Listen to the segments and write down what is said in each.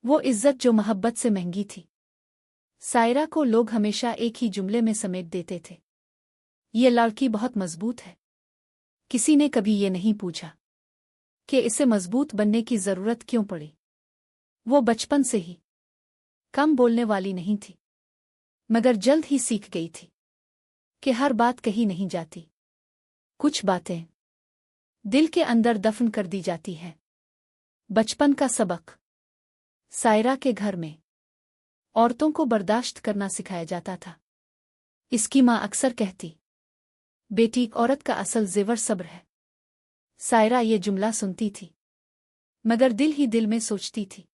वो इज्जत जो मोहब्बत से महंगी थी। सायरा को लोग हमेशा एक ही जुमले में समेट देते थे, ये लड़की बहुत मजबूत है। किसी ने कभी ये नहीं पूछा कि इसे मजबूत बनने की जरूरत क्यों पड़ी। वो बचपन से ही कम बोलने वाली नहीं थी, मगर जल्द ही सीख गई थी कि हर बात कही नहीं जाती। कुछ बातें दिल के अंदर दफन कर दी जाती हैं। बचपन का सबक। सायरा के घर में औरतों को बर्दाश्त करना सिखाया जाता था। इसकी माँ अक्सर कहती, बेटी, औरत का असल जेवर सब्र है। सायरा ये जुमला सुनती थी, मगर दिल ही दिल में सोचती थी,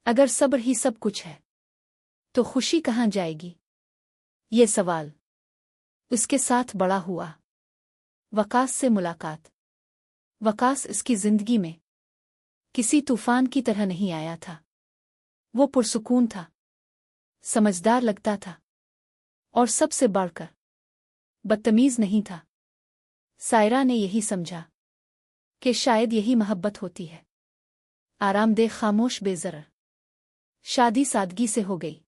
अगर सब्र ही सब कुछ है तो खुशी कहाँ जाएगी। ये सवाल उसके साथ बड़ा हुआ। वकास से मुलाकात। वकास इसकी जिंदगी में किसी तूफान की तरह नहीं आया था। वो पुरसुकून था, समझदार लगता था, और सबसे बढ़कर बदतमीज नहीं था। सायरा ने यही समझा कि शायद यही मोहब्बत होती है। आरामदेह, खामोश, बेज़र। शादी सादगी से हो गई।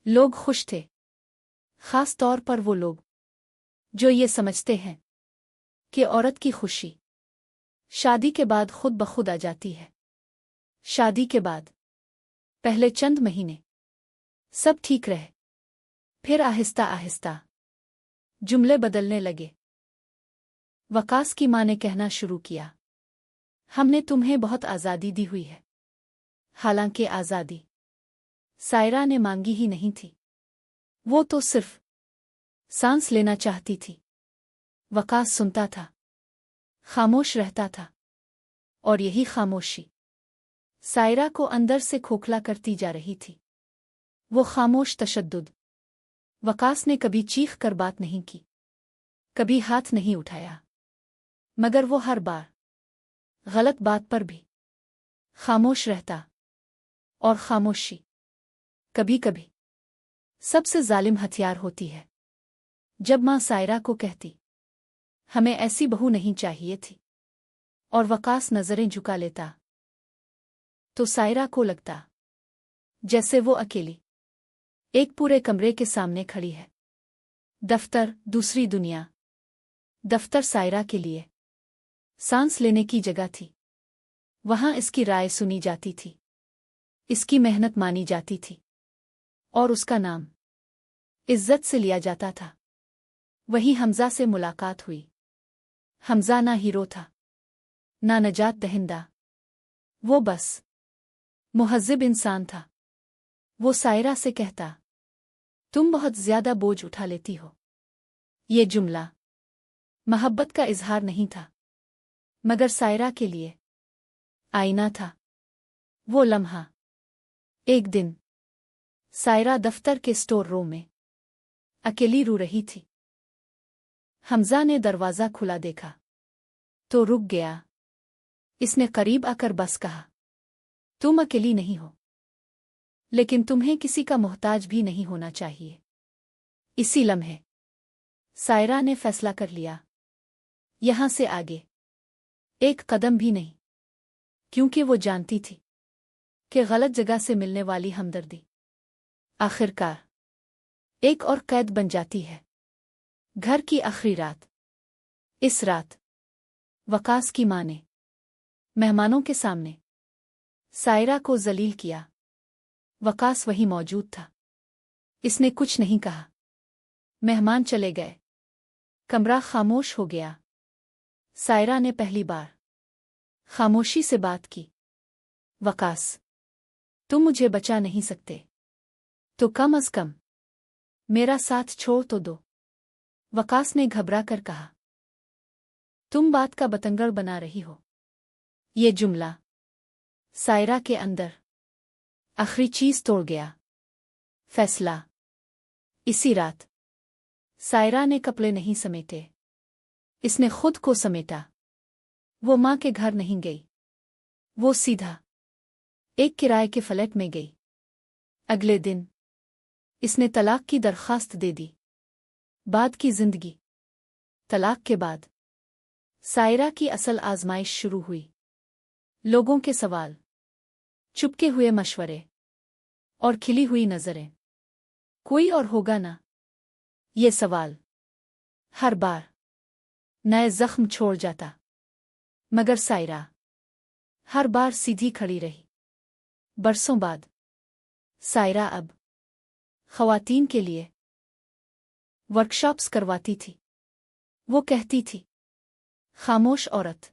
लोग खुश थे, खास तौर पर वो लोग जो ये समझते हैं कि औरत की खुशी शादी के बाद खुद ब खुद आ जाती है। शादी के बाद पहले चंद महीने सब ठीक रहे, फिर आहिस्ता आहिस्ता जुमले बदलने लगे। वकास की माँ ने कहना शुरू किया, हमने तुम्हें बहुत आज़ादी दी हुई है। हालांकि आज़ादी सायरा ने मांगी ही नहीं थी, वो तो सिर्फ सांस लेना चाहती थी। वकास सुनता था, खामोश रहता था, और यही खामोशी सायरा को अंदर से खोखला करती जा रही थी। वो खामोश तशद्दुद। वकास ने कभी चीख कर बात नहीं की, कभी हाथ नहीं उठाया, मगर वो हर बार गलत बात पर भी खामोश रहता। और खामोशी कभी कभी सबसे जालिम हथियार होती है। जब माँ सायरा को कहती, हमें ऐसी बहू नहीं चाहिए थी, और वकास नजरें झुका लेता, तो सायरा को लगता जैसे वो अकेली एक पूरे कमरे के सामने खड़ी है। दफ्तर दूसरी दुनिया। दफ्तर सायरा के लिए सांस लेने की जगह थी। वहां इसकी राय सुनी जाती थी, इसकी मेहनत मानी जाती थी, और उसका नाम इज्जत से लिया जाता था। वहीं हमजा से मुलाकात हुई। हमजा ना हीरो था, ना नजात दहिंदा, वो बस मुहज्जिब इंसान था। वो सायरा से कहता, तुम बहुत ज्यादा बोझ उठा लेती हो। ये जुमला मोहब्बत का इजहार नहीं था, मगर सायरा के लिए आईना था। वो लम्हा। एक दिन सायरा दफ्तर के स्टोर रूम में अकेली रो रही थी। हमजा ने दरवाजा खुला देखा तो रुक गया। इसने करीब आकर बस कहा, तुम अकेली नहीं हो, लेकिन तुम्हें किसी का मोहताज भी नहीं होना चाहिए। इसी लम्हे सायरा ने फैसला कर लिया, यहां से आगे एक कदम भी नहीं, क्योंकि वो जानती थी कि गलत जगह से मिलने वाली हमदर्दी आखिरकार एक और कैद बन जाती है। घर की आखिरी रात। इस रात वकास की मां ने मेहमानों के सामने सायरा को जलील किया। वकास वहीं मौजूद था। इसने कुछ नहीं कहा। मेहमान चले गए, कमरा खामोश हो गया। सायरा ने पहली बार खामोशी से बात की, वकास, तुम मुझे बचा नहीं सकते, तो कम अज कम मेरा साथ छोड़ तो दो। वकास ने घबरा कर कहा, तुम बात का बतंगड़ बना रही हो। ये जुमला सायरा के अंदर आखिरी चीज तोड़ गया। फैसला। इसी रात सायरा ने कपड़े नहीं समेटे, इसने खुद को समेटा। वो मां के घर नहीं गई, वो सीधा एक किराए के फ्लैट में गई। अगले दिन इसने तलाक की दरखास्त दे दी। बाद की जिंदगी। तलाक के बाद सायरा की असल आजमाइश शुरू हुई। लोगों के सवाल, चुपके हुए मशवरे और खिली हुई नजरें। कोई और होगा ना? ये सवाल हर बार नए जख्म छोड़ जाता, मगर सायरा हर बार सीधी खड़ी रही। बरसों बाद सायरा अब ख़वातीन के लिए वर्कशॉप्स करवाती थी। वो कहती थी, खामोश औरत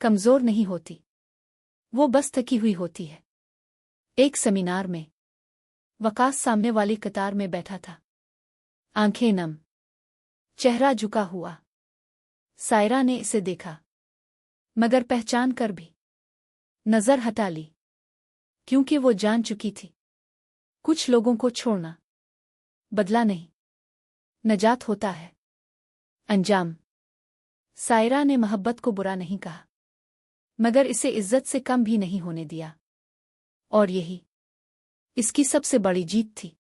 कमज़ोर नहीं होती, वो बस थकी हुई होती है। एक सेमिनार में वकास सामने वाली कतार में बैठा था, आंखें नम, चेहरा झुका हुआ। सायरा ने इसे देखा, मगर पहचान कर भी नजर हटा ली, क्योंकि वो जान चुकी थी कुछ लोगों को छोड़ना बदला नहीं, नजात होता है। अंजाम। सायरा ने मोहब्बत को बुरा नहीं कहा, मगर इसे इज्जत से कम भी नहीं होने दिया, और यही इसकी सबसे बड़ी जीत थी।